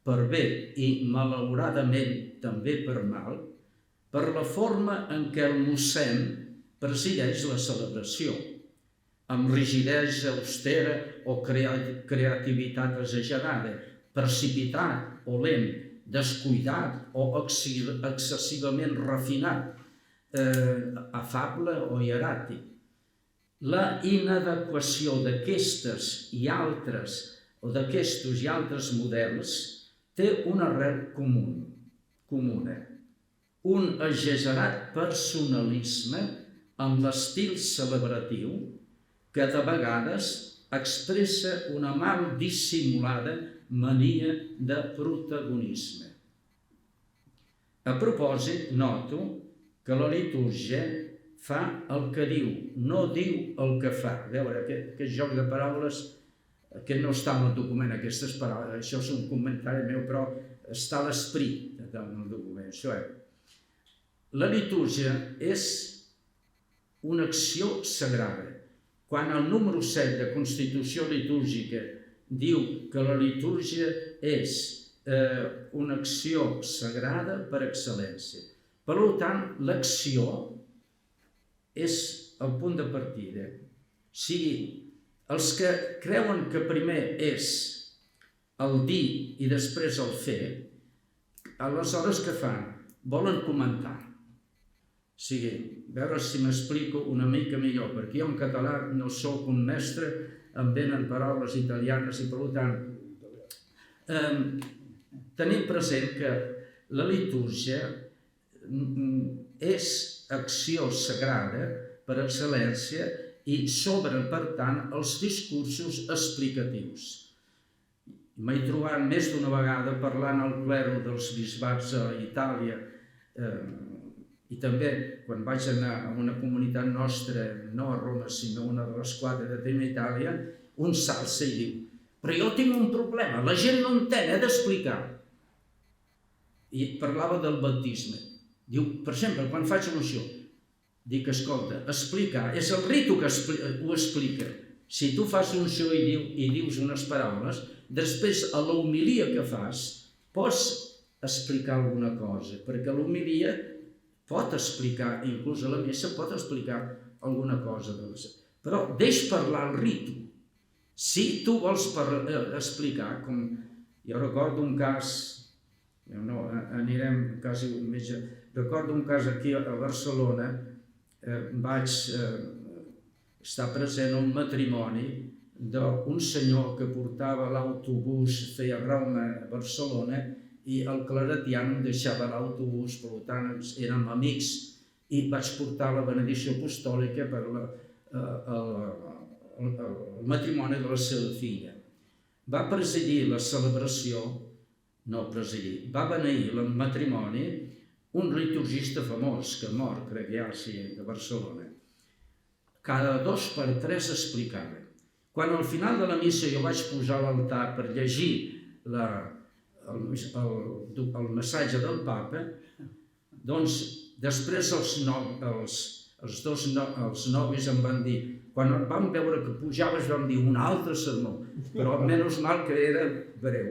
per bé i malauradament també per mal, per la forma en què el mossèn presideix la celebració, amb rigidesa austera o creativitat exagerada, precipitat o lent, descuidat o excessivament refinat, afable o hieràtic. La inadequació d'aquestos i altres models té una arrel comuna, un exagerat personalisme en l'estil celebratiu que de vegades expressa una mal dissimulada mania de protagonisme. A propòsit, noto que la litúrgia fa el que diu, no diu el que fa. A veure, aquest joc de paraules, que no està en el document, aquestes paraules, això és un comentari meu, però està a l'esperit del document. Això és. La litúrgia és una acció sagrada. Quan el número 7 de Constitució Litúrgica diu que la litúrgia és una acció sagrada per excel·lència. Per tant, l'acció és el punt de partida. O sigui, els que creuen que primer és el dir i després el fer, aleshores què fan? Volen comentar. O sigui, veure si m'explico una mica millor, perquè jo en català no soc un mestre, em venen paraules italianes i per tant tenim present que la litúrgia és acció sagrada per excel·lència i s'obren, per tant, els discursos explicatius. M'he trobat més d'una vegada parlant al clero dels bisbats a Itàlia i també quan vaig anar a una comunitat nostra, no a Roma, sinó una de les 4 que tenim a Itàlia, un s'alça i diu: però jo tinc un problema, la gent no entén, he d'explicar. I parlava del baptisme. Diu, per exemple, quan faig l'unció, dic, escolta, explicar, és el ritu que ho explica. Si tu fas l'unció i dius unes paraules, després a l'homilia que fas pots explicar alguna cosa, perquè l'homilia pot explicar, inclús a la missa pot explicar alguna cosa. Però deix parlar el ritu. Si tu vols explicar, com jo recordo un cas, no anirem quasi un metge, recordo un cas aquí a Barcelona, vaig estar present a un matrimoni d'un senyor que portava l'autobús, feia Roma a Barcelona, i el claretià em deixava l'autobús, per tant érem amics, i vaig portar la benedicció apostòlica per el matrimoni de la seva filla. Va presidir la celebració, va beneir el matrimoni un liturgista famós que mor, crec que ja a Barcelona. Cada 2 per 3 explicava. Quan al final de la missa jo vaig posar a l'altar per llegir el missatge del papa, doncs després els novis em van dir, quan vam veure que pujaves vam dir un altre sermó, però menys mal que era breu.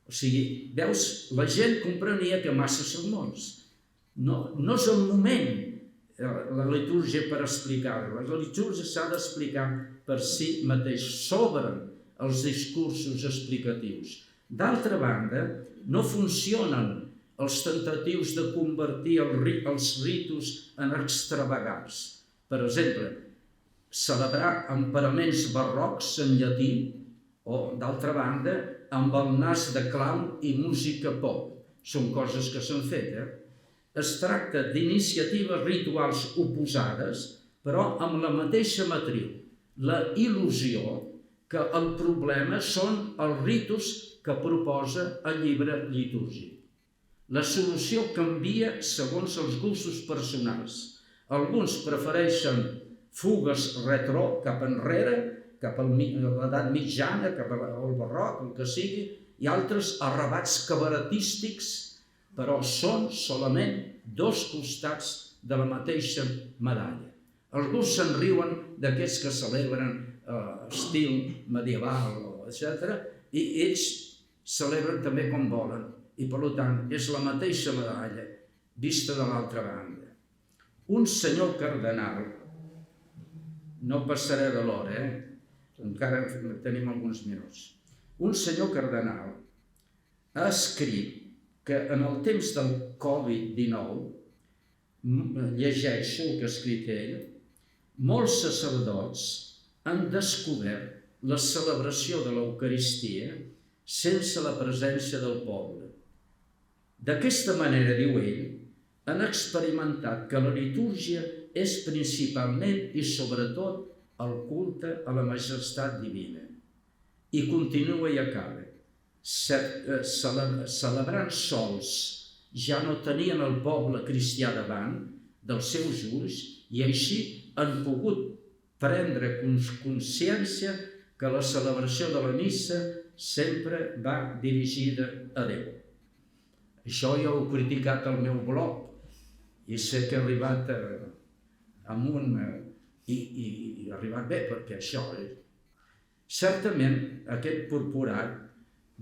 O sigui, veus, la gent comprenia que massa sermons. No és el moment, la litúrgia, per explicar-la. La litúrgia s'ha d'explicar per si mateix, s'obren els discursos explicatius. D'altra banda, no funcionen els tentatius de convertir els ritus en extravagants. Per exemple, celebrar amb paraments barrocs en llatí o, d'altra banda, amb el nas de clau i música pop. Són coses que s'han fet. Es tracta d'iniciatives rituals oposades, però amb la mateixa matriu, la il·lusió que el problema són els ritus que proposa el llibre litúrgic. La solució canvia segons els gustos personals. Alguns prefereixen fugues retro cap enrere, cap a l'edat mitjana, cap al barroc, el que sigui, i altres arrabats cabaretístics, però són solament 2 costats de la mateixa medalla. Alguns se'n riuen d'aquests que celebren estil medieval, etc., i ells celebren també com volen, i per tant és la mateixa medalla vista de l'altra banda. Un senyor cardenal, no passaré de l'hora, encara tenim alguns minuts, un senyor cardenal ha escrit que en el temps del Covid-19, llegeixo el que ha escrit ell, molts sacerdots han descobert la celebració de l'Eucaristia sense la presència del poble. D'aquesta manera, diu ell, han experimentat que la litúrgia és principalment i sobretot el culte a la majestat divina. I continua i acaba. Celebrant sols ja no tenien el poble cristià davant, dels seus ulls i així han pogut prendre consciència que la celebració de la missa sempre va dirigida a Déu. Això ja ho he criticat al meu blog i sé que he arribat amunt i he arribat bé, perquè això certament aquest purpurat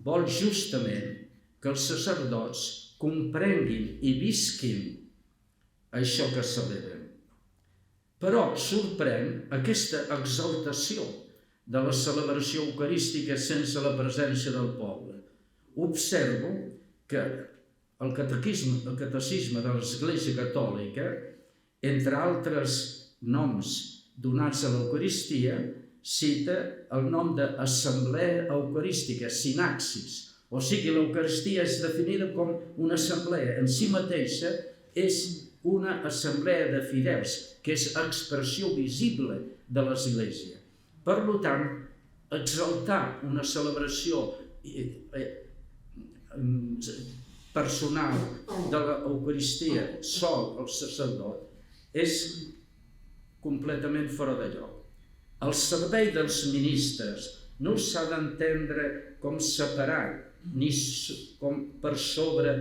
vol justament que els sacerdots comprenguin i visquin això que celebren. Però sorprèn aquesta exaltació de la celebració eucarística sense la presència del poble. Observo que el catecisme de l'Església Catòlica, entre altres noms donats a l'Eucaristia, cita el nom d'assemblea eucarística, sinaxis. O sigui, l'Eucaristia és definida com una assemblea. En si mateixa és una assemblea de fidels, que és expressió visible de l'Església. Per tant, exaltar una celebració personal de l'Eucaristia sol el sacerdot és completament fora de lloc. El servei dels ministres no s'ha d'entendre com separat, ni com per sobre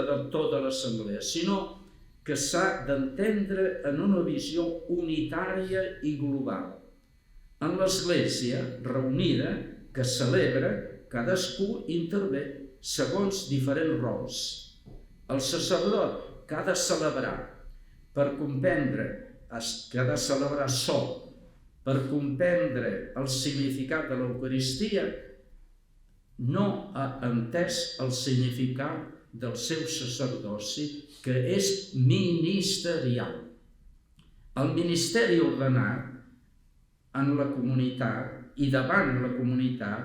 de tota l'assemblea, sinó que s'ha d'entendre en una visió unitària i global. En l'Església reunida, que celebra, cadascú intervé segons diferents rols. El sacerdot que ha de celebrar per comprendre, que ha de celebrar sol, per comprendre el significat de l'Eucaristia, no ha entès el significat del seu sacerdoci, que és ministerial. El ministeri ordenat en la comunitat i davant la comunitat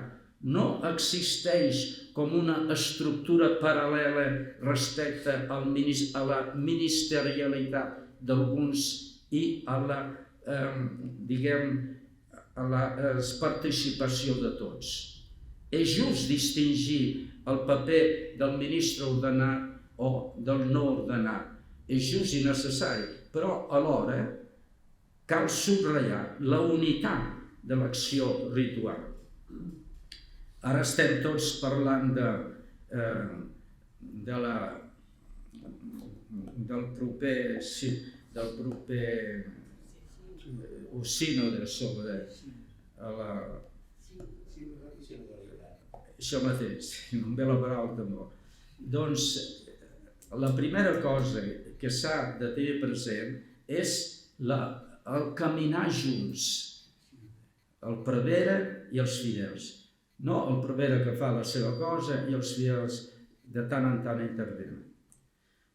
no existeix com una estructura paral·lela respecte a la ministerialitat d'alguns i a la participació de tots. És just distingir el paper del ministre ordenat o del no ordenat. És just i necessari, però alhora cal subratllar la unitat de l'acció ritual. Ara estem tots parlant del proper sínode sobre això mateix, no em ve la paraula també. Doncs la primera cosa que s'ha de tenir present és el caminar junts, el prevere i els fidels. No el prevere que fa la seva cosa i els fidels de tant en tant intervenen.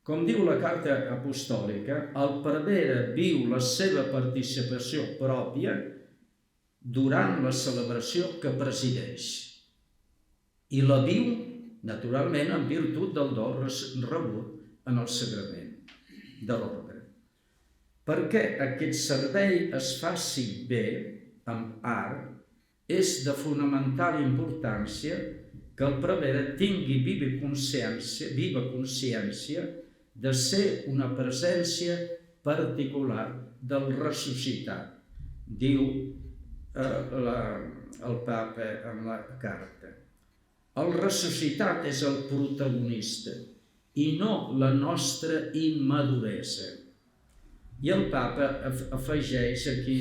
Com diu la carta apostòlica, el prevere viu la seva participació pròpia durant la celebració que presideix i la viu, naturalment, en virtut del do rebut en el sagrament de l'ordre. Perquè aquest servei es faci bé, amb art, és de fonamental importància que el prevere tingui viva consciència de ser una presència particular del ressuscitat, diu el Papa en la carta. El ressuscitat és el protagonista i no la nostra immaduresa. I el Papa afegeix aquí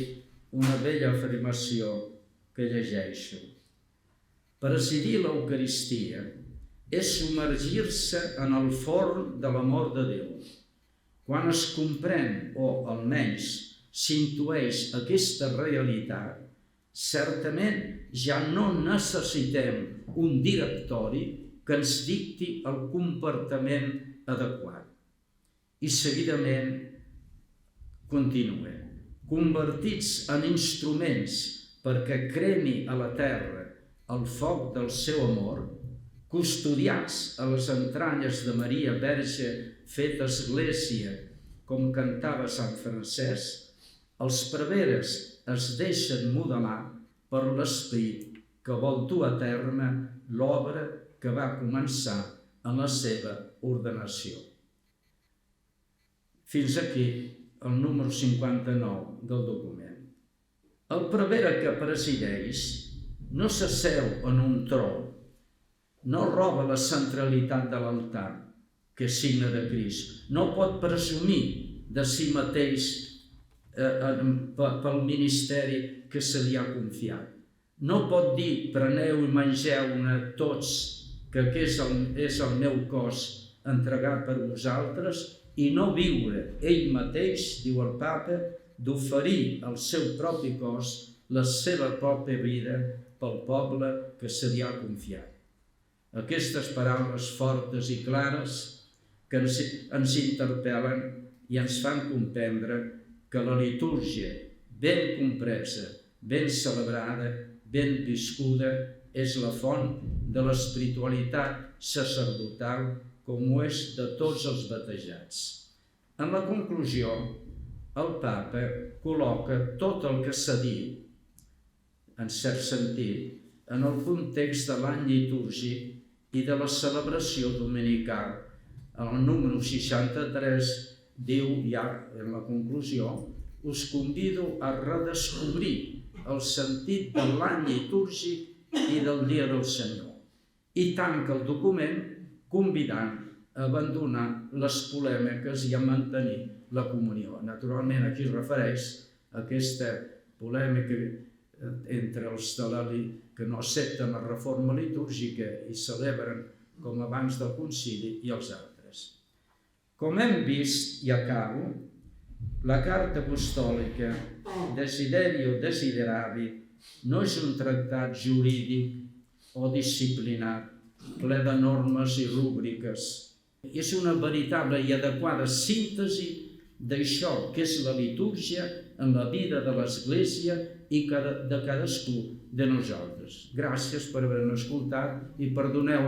una bella afirmació que llegeixo. Presidir l'Eucaristia és submergir-se en el forn de l'amor de Déu. Quan es comprèn, o almenys s'intueix aquesta realitat, certament ja no necessitem un directori que ens dicti el comportament adequat. I seguidament continua. Convertits en instruments perquè cremi a la terra el foc del seu amor, custodiats a les entranyes de Maria Verge feta església, com cantava Sant Francesc, els preveres es deixen modelar per l'esperit que vol dur a terme l'obra que va començar en la seva ordenació. Fins aquí el número 59 del document. El prevere que presideix no s'asseu en un tro, no roba la centralitat de l'altar, que és signe de Crist, no pot presumir de si mateix pel ministeri que se li ha confiat. No pot dir, preneu i mengeu-ne tots, que aquest és el meu cos entregat per vosaltres, i no viure ell mateix, diu el Papa, d'oferir el seu propi cos, la seva pròpia vida, pel poble que se li ha confiat. Aquestes paraules fortes i clares que ens interpel·len i ens fan comprendre que la litúrgia, ben compresa, ben celebrada, ben viscuda, és la font de l'espiritualitat sacerdotal com ho és de tots els batejats. En la conclusió, el Papa col·loca tot el que s'ha dit, en cert sentit, en el context de l'any litúrgic i de la celebració dominical. En el número 63 diu, ja en la conclusió, us convido a redescobrir el sentit de l'any litúrgic i del dia del Senyor. I tanca el document convidant a abandonar les polèmiques i a mantenir la comunió. Naturalment, aquí es refereix a aquesta polèmica entre els que no accepten la reforma litúrgica i celebren com abans del concili i els altres. Com hem vist, i acabo, la carta apostòlica Desiderio Desideravi no és un tractat jurídic o disciplinat ple de normes i rúbriques. És una veritable i adequada síntesi d'això que és la litúrgia en la vida de l'Església i de cadascú de nosaltres. Gràcies per haver-me escoltat i perdoneu